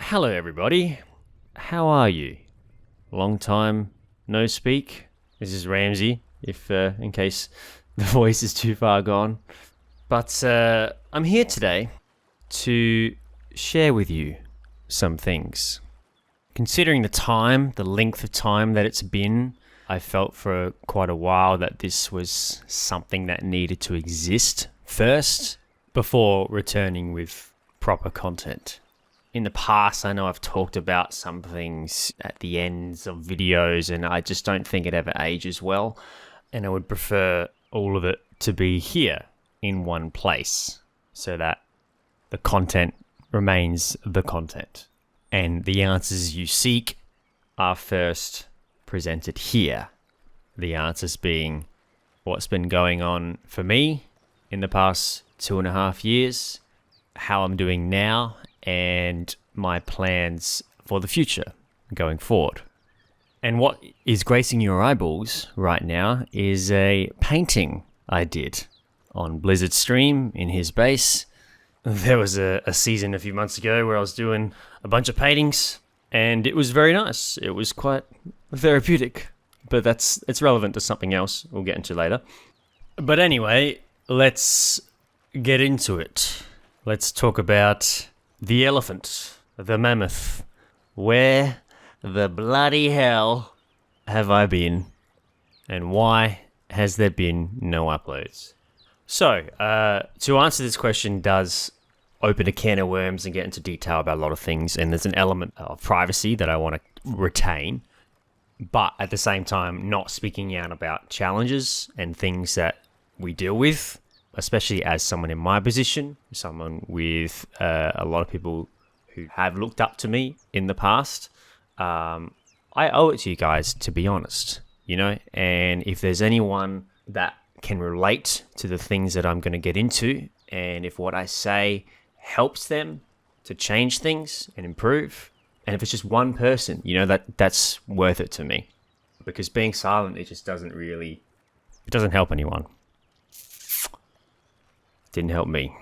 Hello everybody, how are you? Long time no speak. This is Ramsey, if in case the voice is too far gone. But I'm here today to share with you some things. Considering the length of time that it's been, I felt for quite a while that this was something that needed to exist first before returning with proper content. In the past, I know I've talked about some things at the ends of videos and I just don't think it ever ages well. And I would prefer all of it to be here in one place so that the content remains the content. And the answers you seek are first presented here. The answers being what's been going on for me in the past 2.5 years, how I'm doing now, and my plans for the future going forward. And what is gracing your eyeballs right now is a painting I did on Blizzard stream in his base. There was a season a few months ago where I was doing a bunch of paintings and it was very nice. It was quite therapeutic, but it's relevant to something else we'll get into later. But anyway, let's get into it. Let's talk about the elephant, the mammoth. Where the bloody hell have I been? And why has there been no uploads? So, to answer this question does open a can of worms and get into detail about a lot of things. And there's an element of privacy that I want to retain. But at the same time, not speaking out about challenges and things that we deal with, especially as someone in my position, someone with a lot of people who have looked up to me in the past. I owe it to you guys, to be honest, and if there's anyone that can relate to the things that I'm going to get into, and if what I say helps them to change things and improve, and if it's just one person, that's worth it to me, because being silent, it just doesn't help anyone. Didn't help me.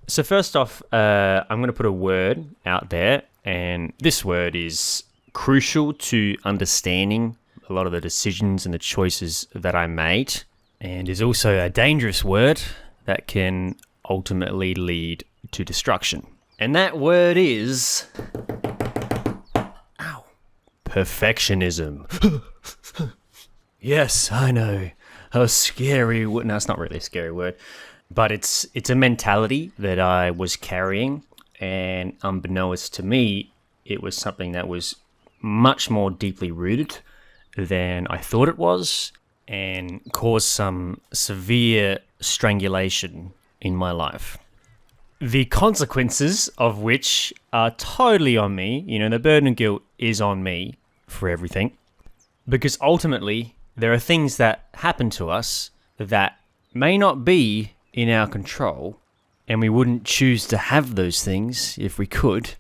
So first off, I'm going to put a word out there, and this word is crucial to understanding a lot of the decisions and the choices that I made, and is also a dangerous word that can ultimately lead to destruction. And that word is perfectionism. Yes, I know. A scary word. No, it's not really a scary word, but it's a mentality that I was carrying, and unbeknownst to me, it was something that was much more deeply rooted than I thought it was, and caused some severe strangulation in my life. The consequences of which are totally on me. The burden of guilt is on me for everything, because ultimately, there are things that happen to us that may not be in our control, and we wouldn't choose to have those things if we could.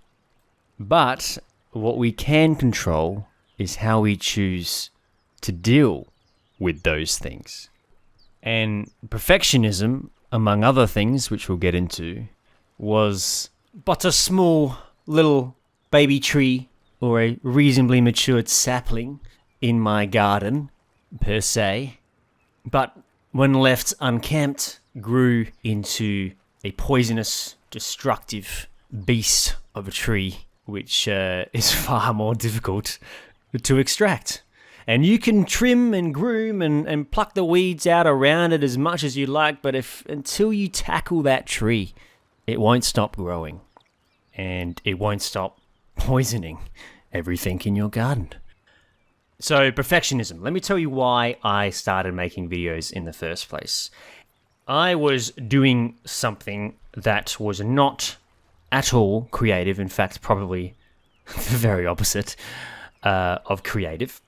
But what we can control is how we choose to deal with those things. And perfectionism, among other things, which we'll get into, was but a small little baby tree or a reasonably matured sapling in my garden, per se, but when left unkempt, grew into a poisonous, destructive beast of a tree, which is far more difficult to extract. And you can trim and groom and pluck the weeds out around it as much as you like, but until you tackle that tree, it won't stop growing, and it won't stop poisoning everything in your garden. So perfectionism. Let me tell you why I started making videos in the first place. I was doing something that was not at all creative. In fact, probably the very opposite of creative.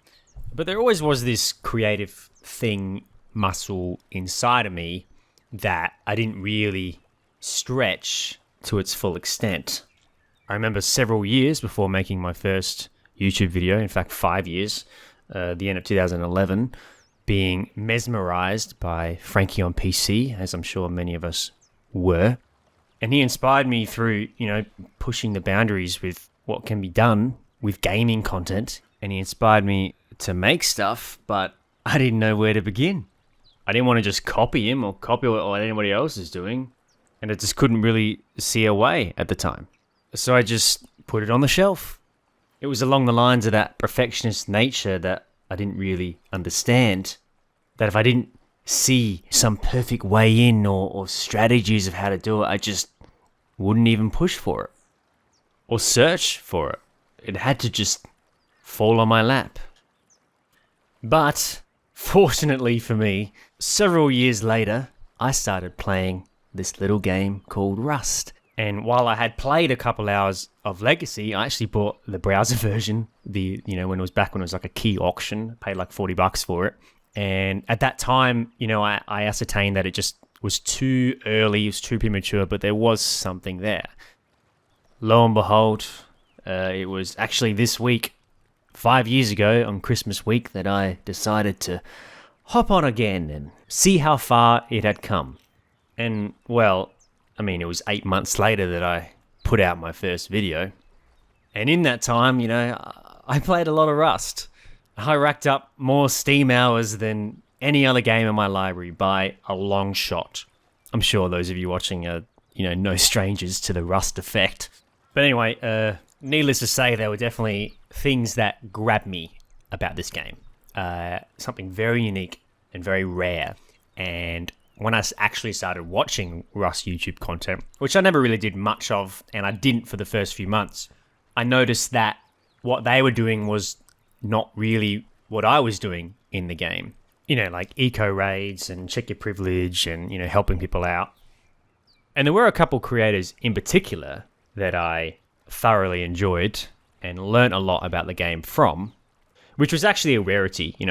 But there always was this creative thing, muscle inside of me that I didn't really stretch to its full extent. I remember several years before making my first YouTube video, in fact 5 years, the end of 2011, being mesmerized by Frankie on PC, as I'm sure many of us were. And he inspired me through, pushing the boundaries with what can be done with gaming content. And he inspired me to make stuff, but I didn't know where to begin. I didn't want to just copy him or copy what anybody else is doing. And I just couldn't really see a way at the time. So I just put it on the shelf. It was along the lines of that perfectionist nature that I didn't really understand. That if I didn't see some perfect way in or strategies of how to do it, I just wouldn't even push for it or search for it. It had to just fall on my lap. But fortunately for me, several years later, I started playing this little game called Rust. And while I had played a couple hours of Legacy, I actually bought the browser version, when it was like a key auction, paid like $40 for it. And at that time, I ascertained that it just was too early, it was too premature, but there was something there. Lo and behold, it was actually this week, 5 years ago on Christmas week, that I decided to hop on again and see how far it had come. And well, it was 8 months later that I put out my first video. And in that time, I played a lot of Rust. I racked up more Steam hours than any other game in my library by a long shot. I'm sure those of you watching are, no strangers to the Rust effect. But anyway, needless to say, there were definitely things that grabbed me about this game. Something very unique and very rare. And when I actually started watching Rust YouTube content, which I never really did much of, and I didn't for the first few months, I noticed that what they were doing was not really what I was doing in the game. Like eco raids and check your privilege and, helping people out. And there were a couple creators in particular that I thoroughly enjoyed and learnt a lot about the game from, which was actually a rarity. I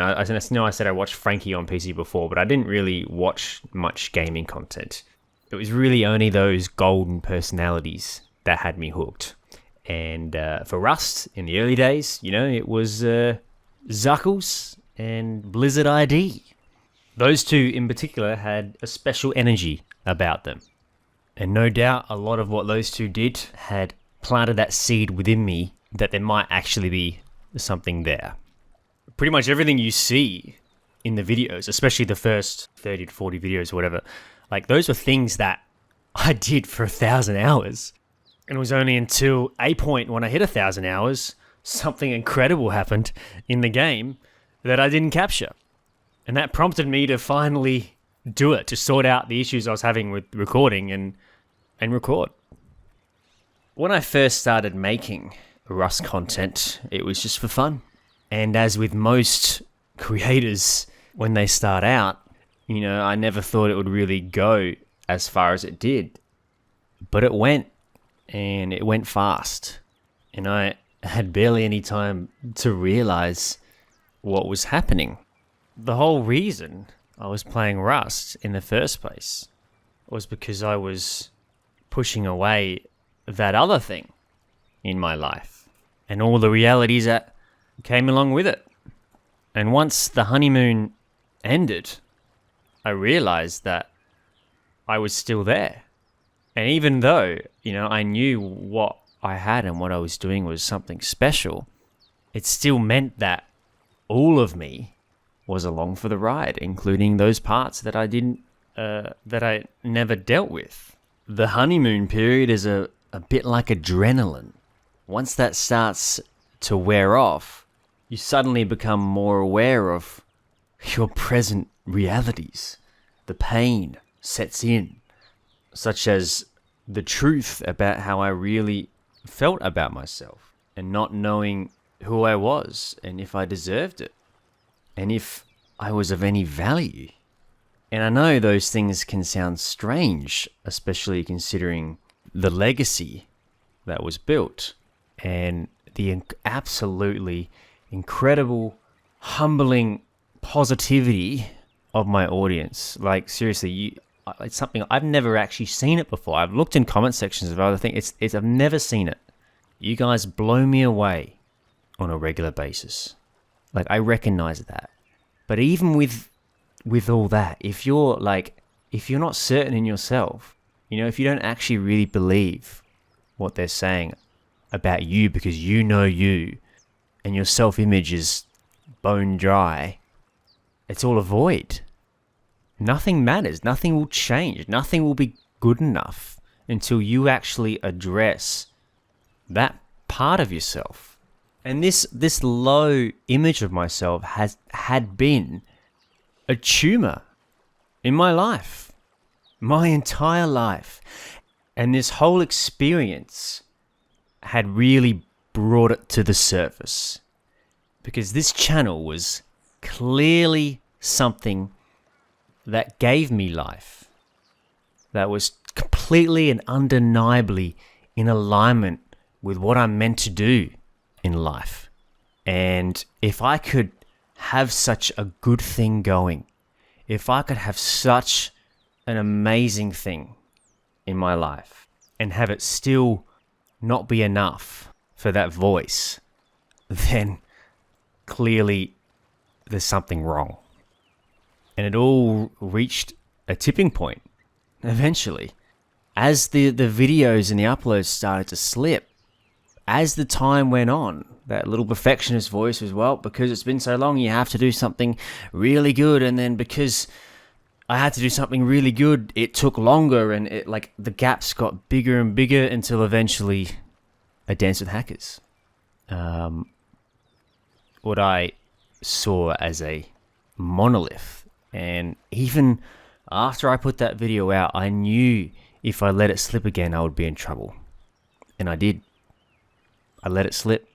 know I said I watched Frankie on PC before, but I didn't really watch much gaming content. It was really only those golden personalities that had me hooked. And for Rust, in the early days, it was Zuckles and BlizzardID. Those two in particular had a special energy about them. And no doubt a lot of what those two did had planted that seed within me that there might actually be something there. Pretty much everything you see in the videos, especially the first 30 to 40 videos or whatever, like those were things that I did for 1,000 hours. And it was only until a point when I hit 1,000 hours, something incredible happened in the game that I didn't capture. And that prompted me to finally do it, to sort out the issues I was having with recording and record. When I first started making Rust content, it was just for fun. And as with most creators, when they start out, I never thought it would really go as far as it did. But it went, and it went fast. And I had barely any time to realize what was happening. The whole reason I was playing Rust in the first place was because I was pushing away that other thing in my life and all the realities that came along with it. And once the honeymoon ended, I realized that I was still there. And even though, I knew what I had and what I was doing was something special, it still meant that all of me was along for the ride, including those parts that I never dealt with. The honeymoon period is a bit like adrenaline. Once that starts to wear off, you suddenly become more aware of your present realities. The pain sets in, such as the truth about how I really felt about myself and not knowing who I was and if I deserved it and if I was of any value. And I know those things can sound strange, especially considering the legacy that was built and the absolutely incredible, humbling positivity of my audience. Like, seriously, it's something I've never actually seen it before. I've looked in comment sections of other things. I've never seen it. You guys blow me away on a regular basis. Like, I recognize that. But even with all that, if you're not certain in yourself, You know, if you don't actually really believe what they're saying about you because you know you and your self-image is bone dry, it's all a void. Nothing matters. Nothing will change. Nothing will be good enough until you actually address that part of yourself. And this low image of myself had been a tumor in my life, my entire life. And this whole experience had really brought it to the surface, because this channel was clearly something that gave me life, that was completely and undeniably in alignment with what I'm meant to do in life. And if I could have such a good thing going, if I could have such an amazing thing in my life and have it still not be enough for that voice, then clearly there's something wrong. And it all reached a tipping point eventually. As the videos and the uploads started to slip, as the time went on, that little perfectionist voice was, well, because it's been so long, you have to do something really good. And then because I had to do something really good, it took longer, and it, like, the gaps got bigger and bigger until eventually A Dance with Hackers. What I saw as a monolith. And even after I put that video out, I knew if I let it slip again, I would be in trouble. And I did. I let it slip.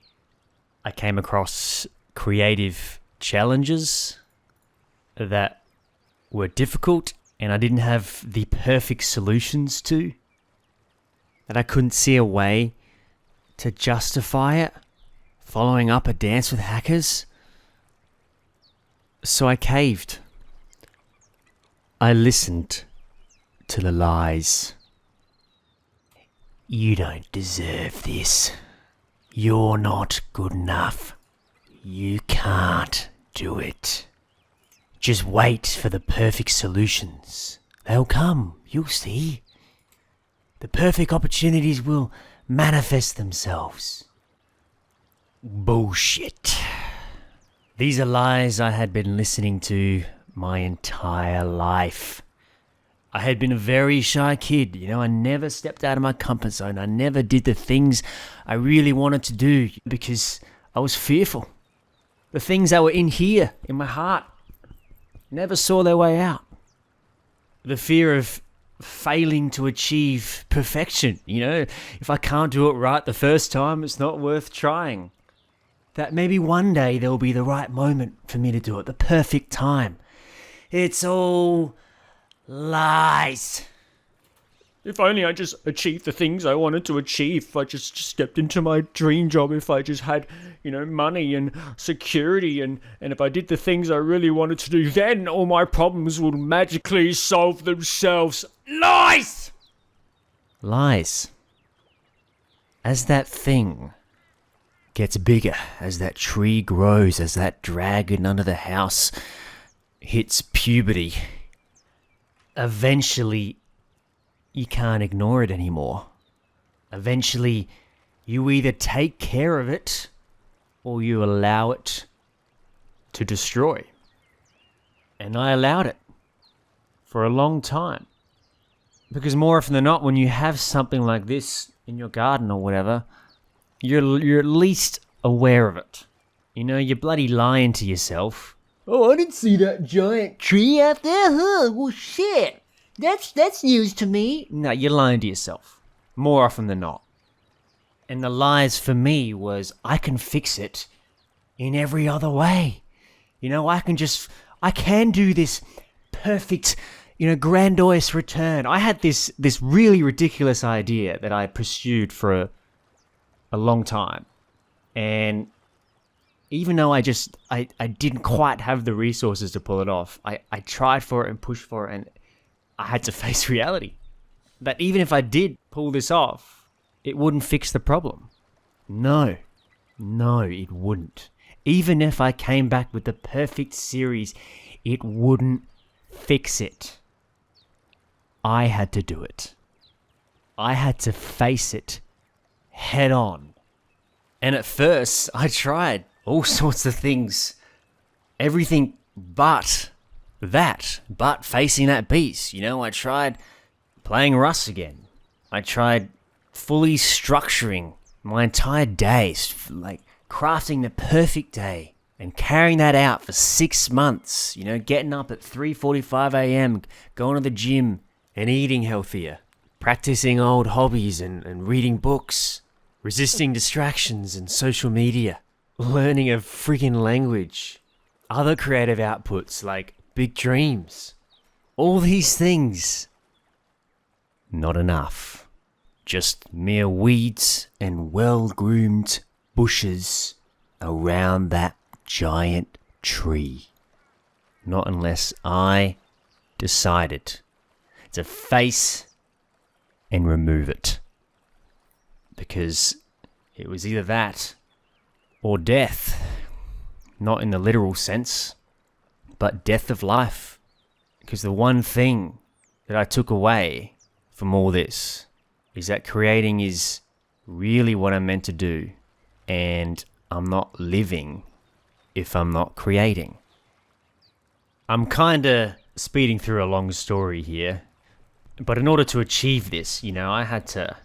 I came across creative challenges that were difficult, and I didn't have the perfect solutions to. That I couldn't see a way to justify it, following up A Dance with Hackers. So I caved. I listened to the lies. You don't deserve this. You're not good enough. You can't do it. Just wait for the perfect solutions. They'll come, you'll see. The perfect opportunities will manifest themselves. Bullshit. These are lies I had been listening to my entire life. I had been a very shy kid, you know, I never stepped out of my comfort zone. I never did the things I really wanted to do because I was fearful. The things that were in here, in my heart, never saw their way out. The fear of failing to achieve perfection, you know, if I can't do it right the first time, it's not worth trying. That maybe one day there'll be the right moment for me to do it, the perfect time. It's all lies. If only I just achieved the things I wanted to achieve, if I just stepped into my dream job, if I just had, you know, money and security, and if I did the things I really wanted to do, then all my problems would magically solve themselves. Lies! Lies. As that thing gets bigger, as that tree grows, as that dragon under the house hits puberty, eventually you can't ignore it anymore. Eventually you either take care of it or you allow it to destroy. And I allowed it for a long time. Because more often than not, when you have something like this in your garden or whatever, you're at least aware of it. You know, you're bloody lying to yourself. Oh, I didn't see that giant tree out there, huh? Well, shit. That's news to me. No, you're lying to yourself. More often than not. And the lies for me was, I can fix it in every other way. You know, I can do this perfect, you know, grandiose return. I had this really ridiculous idea that I pursued for a long time. And even though I didn't quite have the resources to pull it off, I tried for it and pushed for it, and I had to face reality. That even if I did pull this off, it wouldn't fix the problem. No, it wouldn't. Even if I came back with the perfect series, it wouldn't fix it. I had to do it. I had to face it head on. And at first, I tried all sorts of things. Everything but facing that beast. I tried playing Rust again. I tried fully structuring my entire days, like crafting the perfect day and carrying that out for 6 months, getting up at 3:45 a.m., going to the gym and eating healthier, practicing old hobbies and reading books, resisting distractions and social media, learning a freaking language, other creative outputs like big dreams. All these things. Not enough. Just mere weeds and well-groomed bushes around that giant tree. Not unless I decided to face and remove it. Because it was either that or death. Not in the literal sense, but death of life. Because the one thing that I took away from all this is that creating is really what I'm meant to do, and I'm not living if I'm not creating. I'm kinda speeding through a long story here, but in order to achieve this, I had to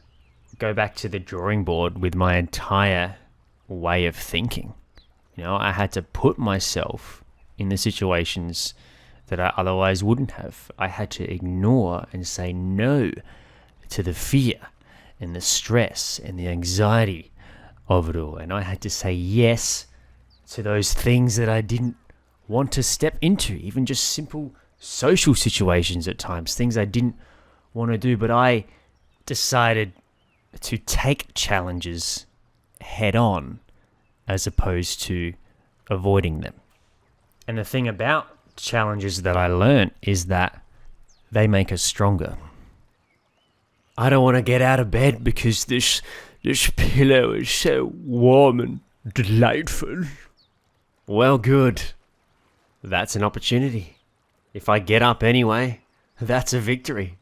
go back to the drawing board with my entire way of thinking. I had to put myself in the situations that I otherwise wouldn't have. I had to ignore and say no to the fear and the stress and the anxiety of it all. And I had to say yes to those things that I didn't want to step into, even just simple social situations at times, things I didn't want to do. But I decided to take challenges head on as opposed to avoiding them. And the thing about challenges that I learned is that they make us stronger. I don't want to get out of bed because this pillow is so warm and delightful. Well, good. That's an opportunity. If I get up anyway, that's a victory.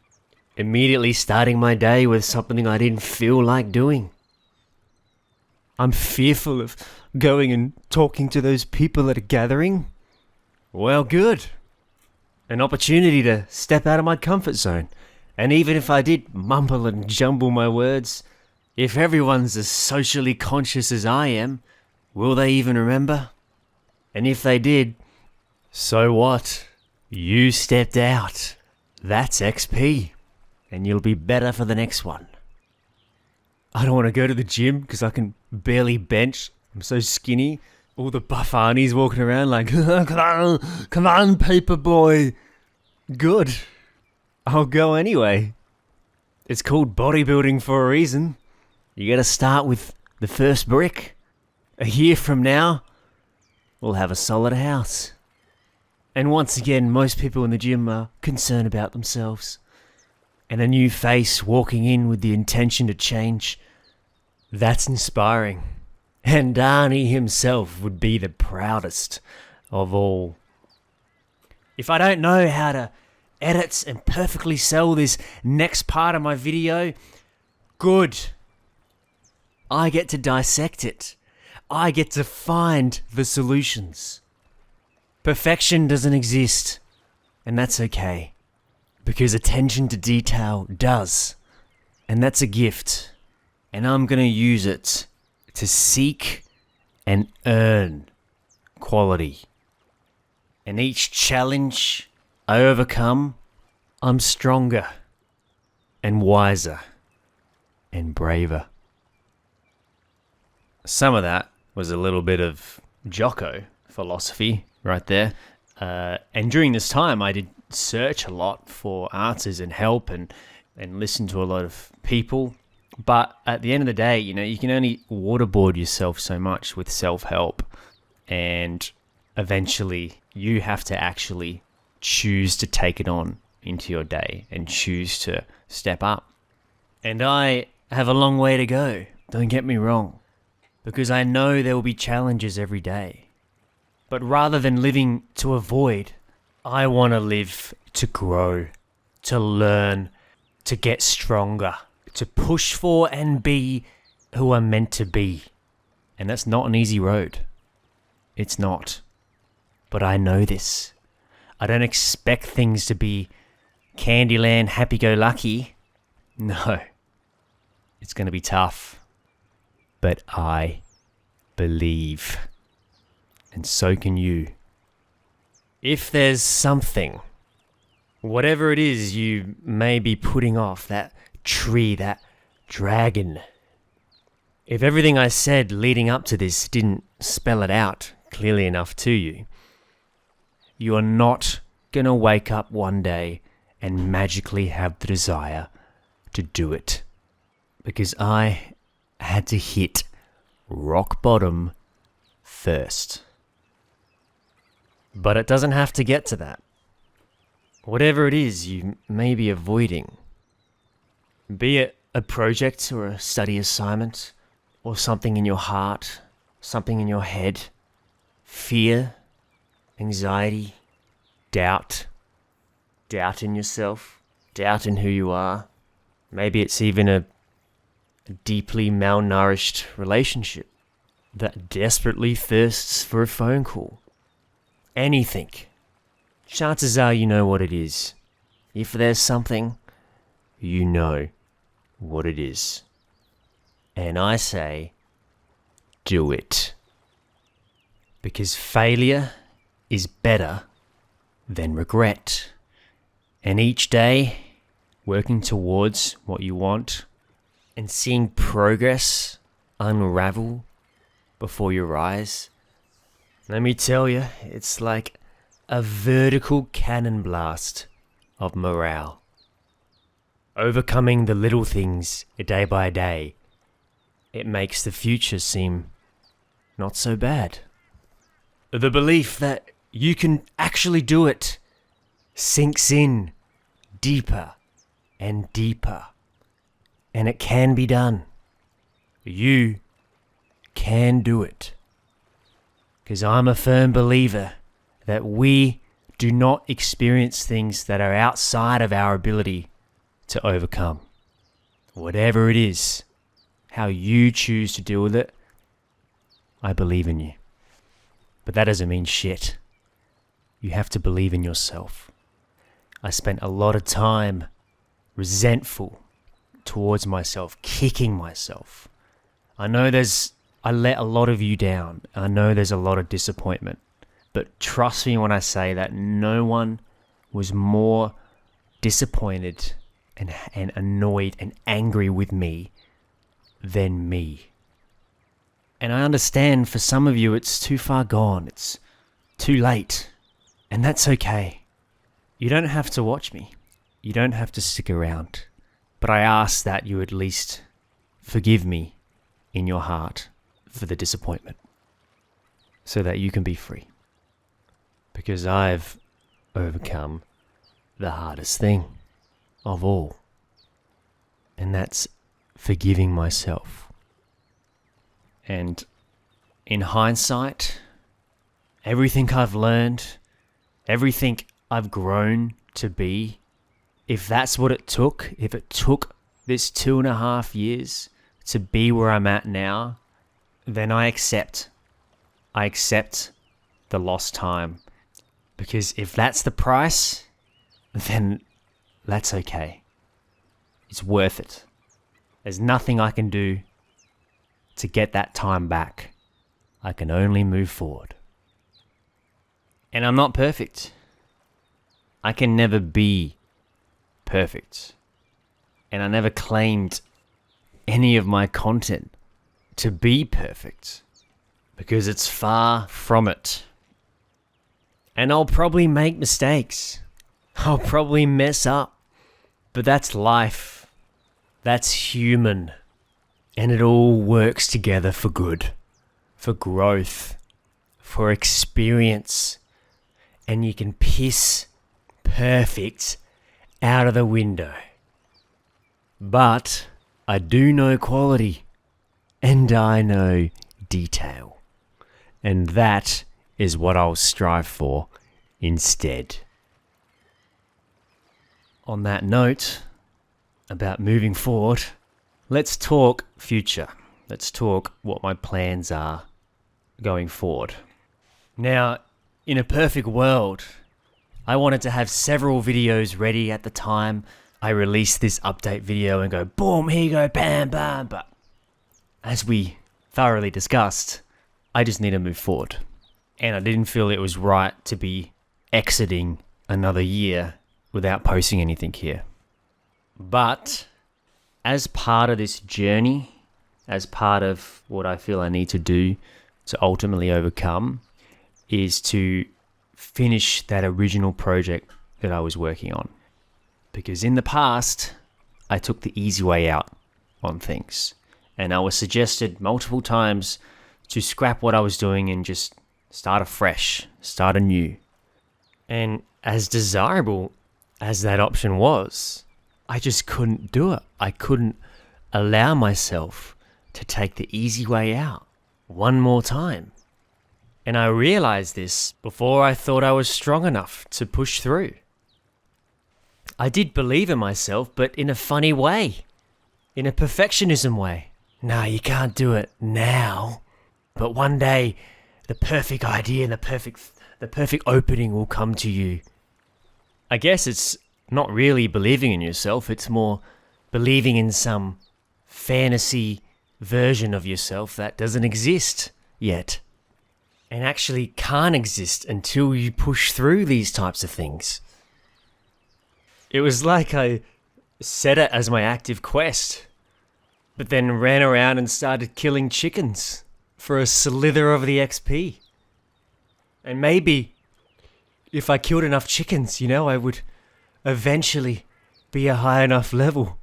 Immediately starting my day with something I didn't feel like doing. I'm fearful of going and talking to those people at a gathering. Well, good. An opportunity to step out of my comfort zone. And even if I did mumble and jumble my words, if everyone's as socially conscious as I am, will they even remember? And if they did, so what? You stepped out. That's XP. And you'll be better for the next one. I don't want to go to the gym because I can barely bench. I'm so skinny. All the buff aunties walking around like, come on, paper boy. Good. I'll go anyway. It's called bodybuilding for a reason. You gotta start with the first brick. A year from now, we'll have a solid house. And once again, most people in the gym are concerned about themselves. And a new face walking in with the intention to change. That's inspiring. And Arnie himself would be the proudest of all. If I don't know how to edit and perfectly sell this next part of my video, good. I get to dissect it. I get to find the solutions. Perfection doesn't exist, and that's okay. Because attention to detail does. And that's a gift. And I'm going to use it to seek and earn quality. And each challenge I overcome, I'm stronger and wiser and braver. Some of that was a little bit of Jocko philosophy right there. And during this time, I did search a lot for answers and help and listen to a lot of people. But at the end of the day, you can only waterboard yourself so much with self-help. And eventually, you have to actually choose to take it on into your day and choose to step up. And I have a long way to go, don't get me wrong, because I know there will be challenges every day. But rather than living to avoid, I want to live to grow, to learn, to get stronger, to push for and be who I'm meant to be. And that's not an easy road. It's not. But I know this. I don't expect things to be Candyland happy-go-lucky. No. It's going to be tough. But I believe. And so can you. If there's something, whatever it is you may be putting off, that tree, that dragon, if everything I said leading up to this didn't spell it out clearly enough to you, you are not going to wake up one day and magically have the desire to do it. Because I had to hit rock bottom first. But it doesn't have to get to that. Whatever it is you may be avoiding, be it a project or a study assignment, or something in your heart, something in your head, fear, anxiety, doubt in yourself, doubt in who you are. Maybe it's even a deeply malnourished relationship that desperately thirsts for a phone call. Anything. Chances are you know what it is. If there's something, you know what it is. And I say, do it. Because failure is better than regret. And each day, working towards what you want and seeing progress unravel before your eyes, let me tell you, it's like a vertical cannon blast of morale. Overcoming the little things day by day, it makes the future seem not so bad. The belief that you can actually do it sinks in deeper and deeper. And it can be done. You can do it. Because I'm a firm believer that we do not experience things that are outside of our ability to overcome. Whatever it is, how you choose to deal with it, I believe in you. But that doesn't mean shit. You have to believe in yourself. I spent a lot of time resentful towards myself, kicking myself. I know I let a lot of you down. I know there's a lot of disappointment. But trust me when I say that no one was more disappointed and annoyed and angry with me than me. And I understand for some of you it's too far gone. It's too late. And that's okay. You don't have to watch me. You don't have to stick around. But I ask that you at least forgive me in your heart for the disappointment, so that you can be free. Because I've overcome the hardest thing of all, and that's forgiving myself. And in hindsight, everything I've learned, everything I've grown to be, if that's what it took, if it took this 2.5 years to be where I'm at now, then I accept the lost time. Because if that's the price, then that's okay. It's worth it. There's nothing I can do to get that time back. I can only move forward. And I'm not perfect. I can never be perfect. And I never claimed any of my content to be perfect, because it's far from it. And I'll probably make mistakes. I'll probably mess up. But that's life. That's human. And it all works together for good, for growth, for experience. And you can piss perfect out of the window. But I do know quality, and I know detail. And that is what I'll strive for instead. On that note, about moving forward, let's talk future. Let's talk what my plans are going forward. Now, in a perfect world, I wanted to have several videos ready at the time I released this update video and go, boom, here you go, bam, bam. But as we thoroughly discussed, I just need to move forward. And I didn't feel it was right to be exiting another year without posting anything here. But as part of this journey, as part of what I feel I need to do to ultimately overcome, is to finish that original project that I was working on. Because in the past, I took the easy way out on things. And I was suggested multiple times to scrap what I was doing and just start afresh, start anew. And as desirable as that option was, I just couldn't do it. I couldn't allow myself to take the easy way out one more time. And I realized this before I thought I was strong enough to push through. I did believe in myself, but in a funny way, in a perfectionism way. Nah, you can't do it now. But one day, the perfect idea and the perfect opening will come to you. I guess it's not really believing in yourself, it's more believing in some fantasy version of yourself that doesn't exist yet. And actually can't exist until you push through these types of things. It was like I set it as my active quest, but then ran around and started killing chickens for a slither of the XP. And maybe if I killed enough chickens, I would eventually be a high enough level.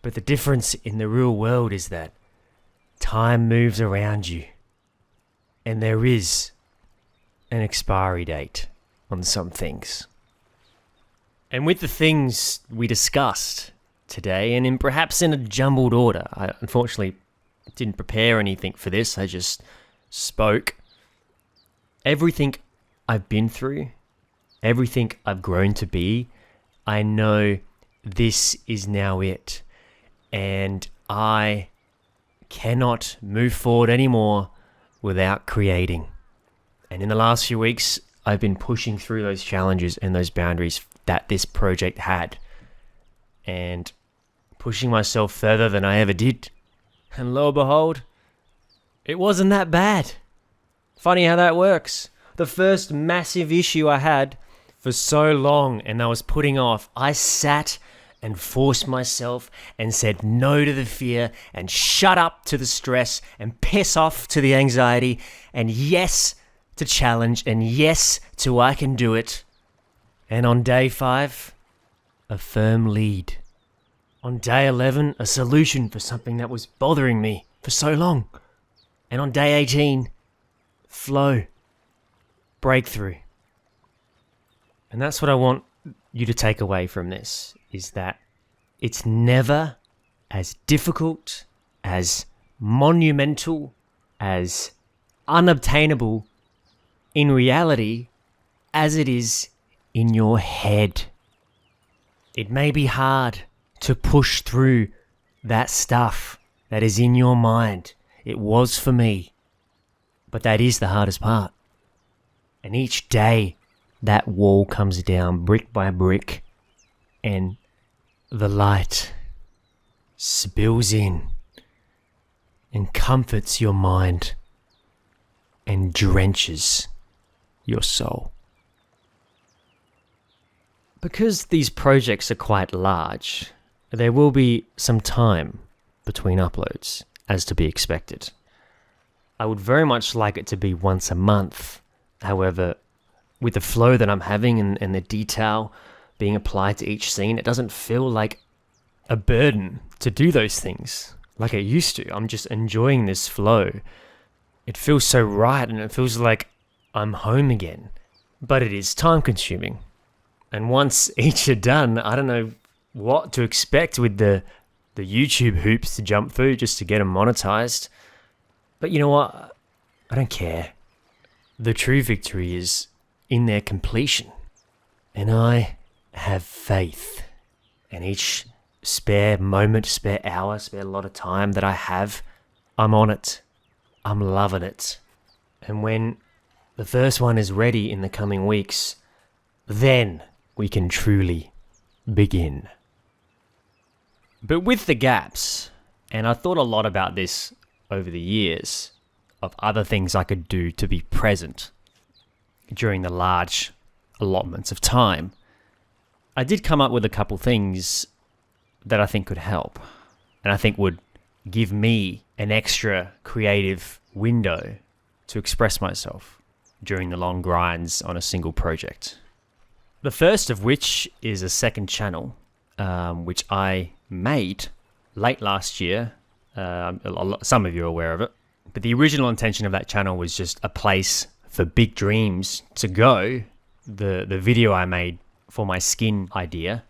But the difference in the real world is that time moves around you. And there is an expiry date on some things. And with the things we discussed today, and perhaps in a jumbled order, I unfortunately didn't prepare anything for this, I just spoke. Everything I've been through, everything I've grown to be, I know this is now it. And I cannot move forward anymore without creating. And in the last few weeks, I've been pushing through those challenges and those boundaries that this project had. And pushing myself further than I ever did. And lo and behold, it wasn't that bad. Funny how that works. The first massive issue I had for so long and I was putting off, I sat and forced myself and said no to the fear and shut up to the stress and piss off to the anxiety and yes to challenge and yes to I can do it. And on day 5, a firm lead. On day 11, a solution for something that was bothering me for so long. And on day 18, flow, breakthrough. And that's what I want you to take away from this, is that it's never as difficult, as monumental, as unobtainable in reality as it is in your head. It may be hard to push through that stuff that is in your mind. It was for me. But that is the hardest part. And each day, that wall comes down brick by brick, and the light spills in and comforts your mind and drenches your soul. Because these projects are quite large, there will be some time between uploads, as to be expected. I would very much like it to be once a month. However, with the flow that I'm having and the detail being applied to each scene, it doesn't feel like a burden to do those things like it used to. I'm just enjoying this flow. It feels so right and it feels like I'm home again. But it is time consuming. And once each are done, I don't know what to expect with the YouTube hoops to jump through just to get them monetized. But you know what? I don't care. The true victory is in their completion. And I have faith. And each spare moment, spare hour, spare lot of time that I have, I'm on it. I'm loving it. And when the first one is ready in the coming weeks, then we can truly begin. But with the gaps, and I thought a lot about this over the years, of other things I could do to be present during the large allotments of time, I did come up with a couple things that I think could help, and I think would give me an extra creative window to express myself during the long grinds on a single project. The first of which is a second channel, which I made late last year. Some of you are aware of it. But the original intention of that channel was just a place for big dreams to go. The video I made for my skin idea,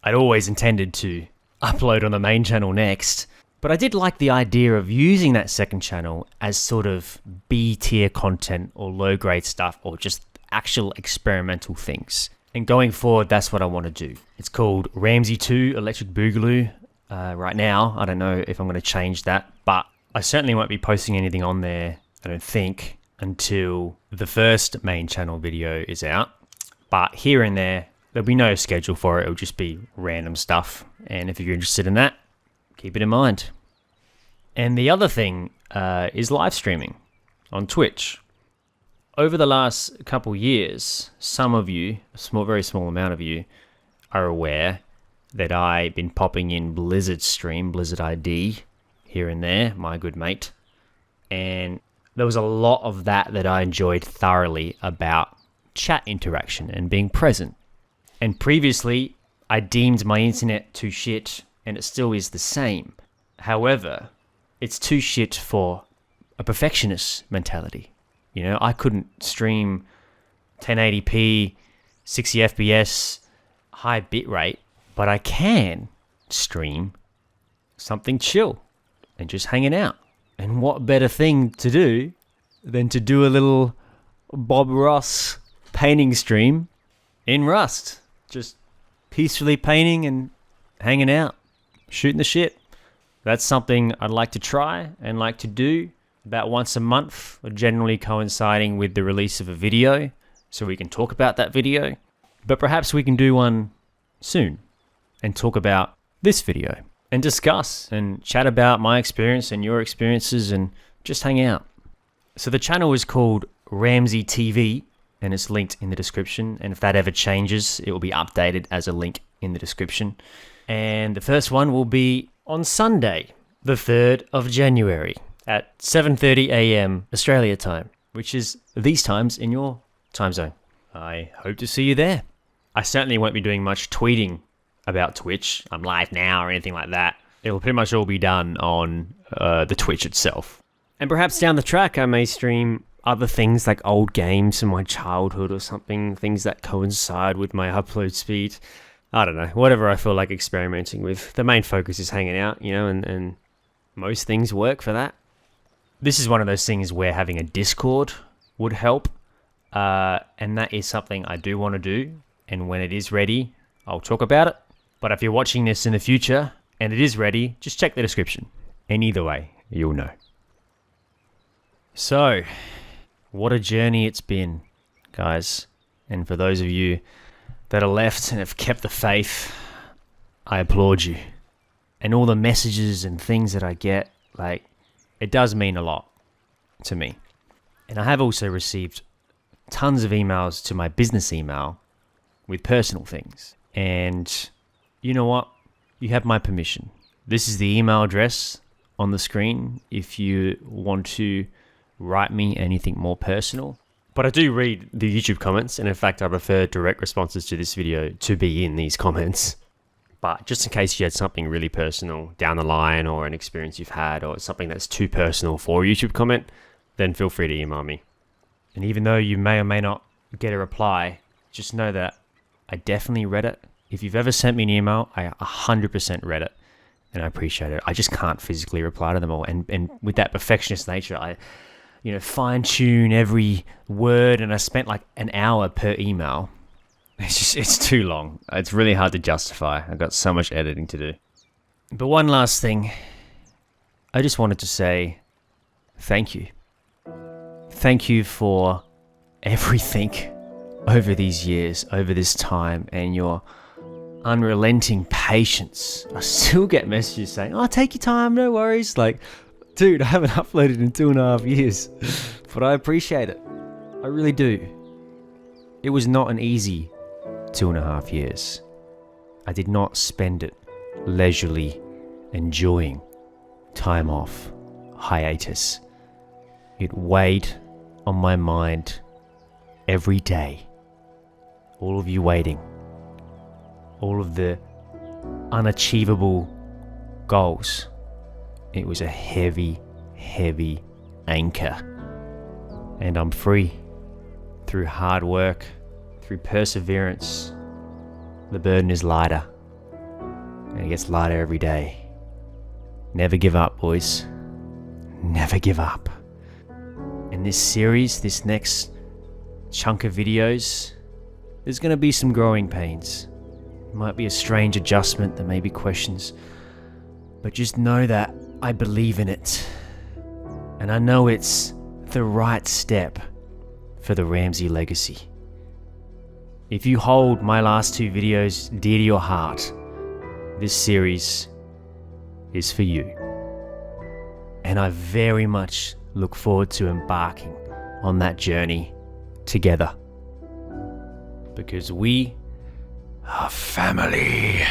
I'd always intended to upload on the main channel next. But I did like the idea of using that second channel as sort of B-tier content or low-grade stuff or just actual experimental things. And going forward, that's what I want to do. It's called Ramsey 2 Electric Boogaloo. Right now, I don't know if I'm going to change that, but I certainly won't be posting anything on there, I don't think, until the first main channel video is out. But here and there, there'll be no schedule for it. It'll just be random stuff. And if you're interested in that, keep it in mind. And the other thing is live streaming on Twitch. Over the last couple years, some of you, very small amount of you, are aware that I've been popping in BlizzardID here and there, my good mate. And there was a lot of that I enjoyed thoroughly about chat interaction and being present. And previously, I deemed my internet too shit, and it still is the same. However, it's too shit for a perfectionist mentality. You know, I couldn't stream 1080p, 60 FPS, high bitrate, but I can stream something chill and just hanging out. And what better thing to do than to do a little Bob Ross painting stream in Rust. Just peacefully painting and hanging out, shooting the shit. That's something I'd like to try and like to do about once a month, generally coinciding with the release of a video, so we can talk about that video. But perhaps we can do one soon and talk about this video and discuss and chat about my experience and your experiences and just hang out. So the channel is called Ramsey TV and it's linked in the description. And if that ever changes, it will be updated as a link in the description. And the first one will be on Sunday, the 3rd of January at 7:30 a.m. Australia time, which is these times in your time zone. I hope to see you there. I certainly won't be doing much tweeting about Twitch. I'm live now or anything like that. It'll pretty much all be done on the Twitch itself. And perhaps down the track, I may stream other things like old games from my childhood or something, things that coincide with my upload speed. I don't know, whatever I feel like experimenting with. The main focus is hanging out, you know, and most things work for that. This is one of those things where having a Discord would help. And that is something I do want to do. And when it is ready, I'll talk about it. But if you're watching this in the future and it is ready, just check the description. And either way, you'll know. So, what a journey it's been, guys. And for those of you that are left and have kept the faith, I applaud you. And all the messages and things that I get, like, it does mean a lot to me. And I have also received tons of emails to my business email with personal things. And you know what? You have my permission. This is the email address on the screen if you want to write me anything more personal. But I do read the YouTube comments, and in fact, I prefer direct responses to this video to be in these comments. But just in case you had something really personal down the line, or an experience you've had, or something that's too personal for a YouTube comment, then feel free to email me. And even though you may or may not get a reply, just know that I definitely read it. If you've ever sent me an email, I 100% read it, and I appreciate it. I just can't physically reply to them all. And with that perfectionist nature, I fine tune every word, and I spent like an hour per email It's too long. It's really hard to justify. I've got so much editing to do. But one last thing. I just wanted to say thank you. Thank you for everything over these years, over this time, and your unrelenting patience. I still get messages saying, "Oh, take your time, no worries." Like, dude, I haven't uploaded in 2.5 years, but I appreciate it. I really do. It was not an easy 2.5 years. I did not spend it leisurely enjoying time off, hiatus. It weighed on my mind every day. All of you waiting. All of the unachievable goals. It was a heavy, heavy anchor. And I'm free. Through hard work, through perseverance, the burden is lighter. And it gets lighter every day. Never give up, boys. Never give up. In this series, this next chunk of videos, there's going to be some growing pains. It might be a strange adjustment, there may be questions. But just know that I believe in it. And I know it's the right step for the Ramsey legacy. If you hold my last 2 videos dear to your heart, this series is for you. And I very much look forward to embarking on that journey together. Because we are family.